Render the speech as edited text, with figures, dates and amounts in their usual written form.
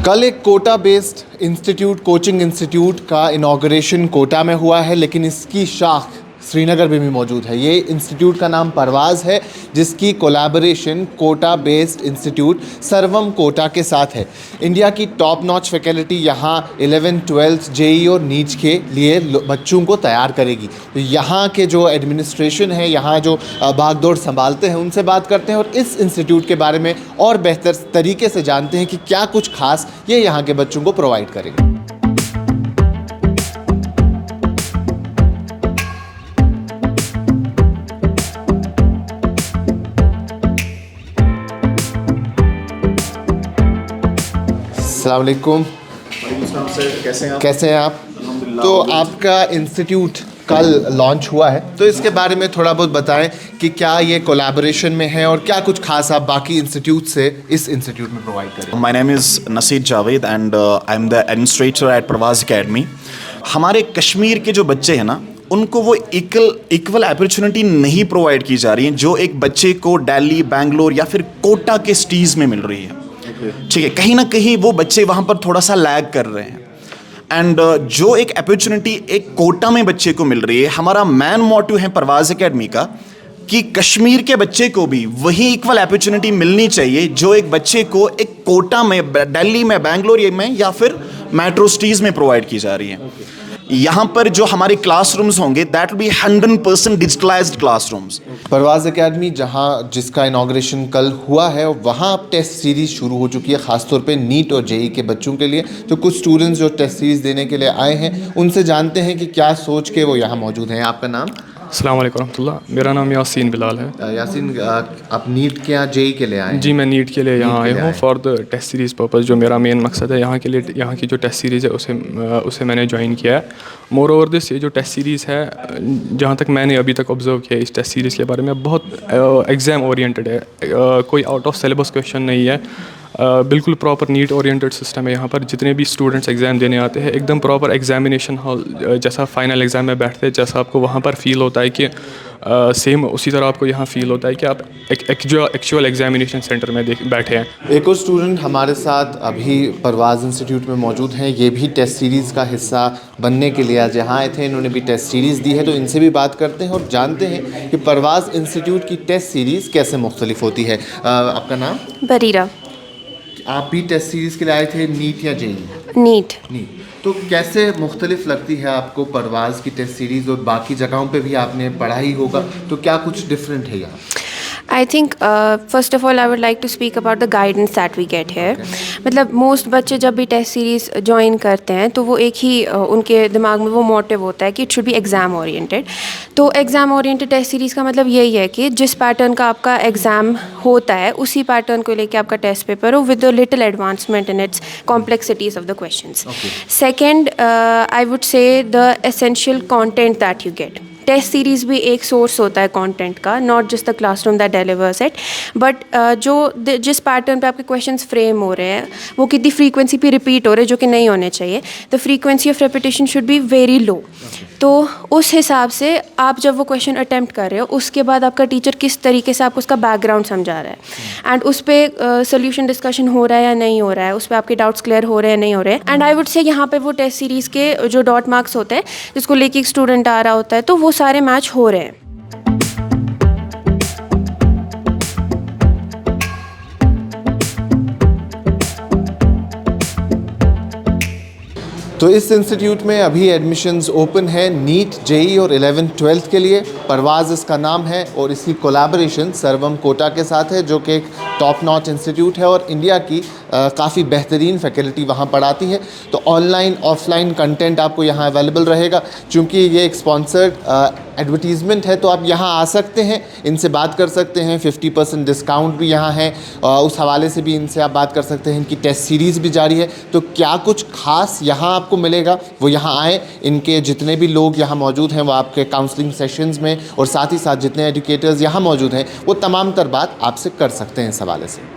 कल एक Kota based institute coaching institute का इनॉग्रेशन कोटा में हुआ है, लेकिन इसकी शाख श्रीनगर में भी मौजूद है। ये इंस्टीट्यूट का नाम परवाज़ है, जिसकी कोलैबोरेशन कोटा बेस्ड इंस्टीट्यूट सर्वम कोटा के साथ है। इंडिया की टॉप नॉच फैकल्टी यहाँ 11th 12th जेई और नीट के लिए बच्चों को तैयार करेगी। तो यहाँ के जो एडमिनिस्ट्रेशन है, यहाँ जो भागदौड़ संभालते हैं, उनसे बात करते हैं और इस इंस्टीट्यूट के बारे में और बेहतर तरीके से जानते हैं कि क्या कुछ खास ये यहाँ के बच्चों को प्रोवाइड करेंगे। अस्सलाम वालेकुम सर, कैसे हैं आप? तो आपका इंस्टीट्यूट कल लॉन्च हुआ है, तो इसके बारे में थोड़ा बहुत बताएं कि क्या ये कोलैबोरेशन में है और क्या कुछ खास आप बाकी इंस्टीट्यूट से इस इंस्टीट्यूट में प्रोवाइड करें। My name is Nasir Javed and I am the administrator at Parwaz Academy. हमारे कश्मीर के जो बच्चे हैं ना, उनको वो इक्वल अपॉर्चुनिटी नहीं प्रोवाइड की जा रही है जो एक बच्चे को दिल्ली, बेंगलोर या फिर कोटा के सिटीज़ में मिल रही है। ठीक है, कहीं ना कहीं वो बच्चे वहाँ पर थोड़ा सा लैग कर रहे हैं। एंड जो एक अपॉर्चुनिटी एक कोटा में बच्चे को मिल रही है, हमारा मैन मोटिव है परवाज़ अकेडमी का कि कश्मीर के बच्चे को भी वही इक्वल अपॉर्चुनिटी मिलनी चाहिए जो एक बच्चे को एक कोटा में, दिल्ली में, बेंगलोर में या फिर मेट्रो सिटीज़ में प्रोवाइड की जा रही है। यहाँ पर जो हमारे क्लासरूम्स होंगे that will be 100% digitalized classrooms. Parwaz Academy जिसका इनॉग्रेशन कल हुआ है, वहाँ अब टेस्ट सीरीज़ शुरू हो चुकी है, ख़ासतौर पे नीट और जेई के बच्चों के लिए। तो कुछ स्टूडेंट्स जो टेस्ट सीरीज़ देने के लिए आए हैं, उनसे जानते हैं कि क्या सोच के वो यहाँ मौजूद हैं। आपका नाम? अस्सलाम वालेकुम रहमतुल्लाह, मेरा नाम यासीन बिलाल है। यासीन, आप नीट के यहाँ जेई के लिए आए हैं? जी, मैं नीट के लिए यहाँ आया हूँ for the test series purpose. जो मेरा मेन मकसद है यहाँ के लिए, यहाँ की जो टेस्ट सीरीज़ है उसे मैंने ज्वाइन किया है। मोर ओवर दिस, ये जो टेस्ट सीरीज़ है, जहाँ तक मैंने अभी तक ऑब्ज़र्व किया इस टेस्ट सीरीज़ के बारे में, बहुत एग्ज़ाम ओरिएंटेड है। कोई आउट ऑफ सिलेबस क्वेश्चन नहीं है। बिल्कुल प्रॉपर नीट ओरिएंटेड सिस्टम है। यहाँ पर जितने भी स्टूडेंट्स एग्ज़ाम देने आते हैं, एकदम प्रॉपर एग्जामिनेशन हॉल जैसा फाइनल एग्ज़ाम में बैठते हैं, जैसा आपको वहाँ पर फ़ील होता है कि सेम उसी तरह आपको यहाँ फ़ील होता है कि आप एक्चुअल एग्जामिनेशन सेंटर में बैठे हैं। एक और स्टूडेंट हमारे साथ अभी परवाज़ इंस्टीट्यूट में मौजूद हैं। ये भी टेस्ट सीरीज़ का हिस्सा बनने के लिए आज यहाँ आए थे। इन्होंने भी टेस्ट सीरीज़ दी है, तो इनसे भी बात करते हैं और जानते हैं कि परवाज़ इंस्टीट्यूट की टेस्ट सीरीज़ कैसे मुख्तलिफ होती है। आपका नाम? बरीरा। आप भी टेस्ट सीरीज़ के लिए आए थे, नीट या जेई? नीट। तो कैसे मुख्तलिफ लगती है आपको परवाज़ की टेस्ट सीरीज़? और बाकी जगहों पे भी आपने पढ़ा ही होगा, तो क्या कुछ डिफरेंट है यहाँ? I think first of all I would like to speak about the guidance that we get here. मतलब मोस्ट बच्चे जब भी टेस्ट सीरीज़ ज्वाइन करते हैं तो वो एक ही उनके दिमाग में वो मोटिव होता है कि it should be exam oriented. तो एग्ज़ाम ओरिएंटेड टेस्ट सीरीज़ का मतलब यही है कि जिस पैटर्न का आपका एग्ज़ाम होता है, उसी पैटर्न को लेके आपका टेस्ट पेपर हो with a little advancement in its complexities of the questions. Second, I would say the essential content that you get. Test series भी एक सोर्स होता है कंटेंट का, not just the classroom that delivers it, but जिस pattern पे आपके questions frame हो रहे हैं, वो कितनी फ्रीक्वेंसी पे रिपीट हो रहे हैं, जो कि नहीं होने चाहिए। The frequency of repetition should be very low. तो उस हिसाब से आप जब वो क्वेश्चन अटैम्प्ट कर रहे हो, उसके बाद आपका टीचर किस तरीके से आपको उसका बैकग्राउंड समझा रहा है एंड उस पर सोल्यूशन डिस्कशन हो रहा है या नहीं हो रहा है, उस पर आपके डाउट्स क्लियर हो रहे हैं नहीं हो रहे हैं। एंड आई वुड से यहाँ पे वो टेस्ट सीरीज़ के जो डॉट मार्क्स होते हैं, जिसको लेके एक स्टूडेंट आ रहा होता है, तो वो सारे मैच हो रहे हैं। तो इस इंस्टीट्यूट में अभी एडमिशन्स ओपन है नीट, जेई और 11th 12th के लिए। परवाज़ इसका नाम है और इसकी कोलैबोरेशन सर्वम कोटा के साथ है, जो कि एक टॉप नॉच इंस्टीट्यूट है और इंडिया की काफ़ी बेहतरीन फैकल्टी वहाँ पढ़ाती है। तो ऑनलाइन ऑफलाइन कंटेंट आपको यहाँ अवेलेबल रहेगा। चूँकि ये एक स्पॉन्सर्ड एडवर्टीज़मेंट है, तो आप यहाँ आ सकते हैं, इनसे बात कर सकते हैं। 50% डिस्काउंट भी यहाँ है, उस हवाले से भी इनसे आप बात कर सकते हैं। इनकी टेस्ट सीरीज़ भी जारी है। तो क्या कुछ खास यहाँ आपको मिलेगा, वो यहाँ आए। इनके जितने भी लोग यहाँ मौजूद हैं, वो आपके काउंसलिंग सेशंस में, और साथ ही साथ जितने एजुकेटर्स यहाँ मौजूद हैं, वो तमाम तर बात आपसे कर सकते हैं इस हवाले से।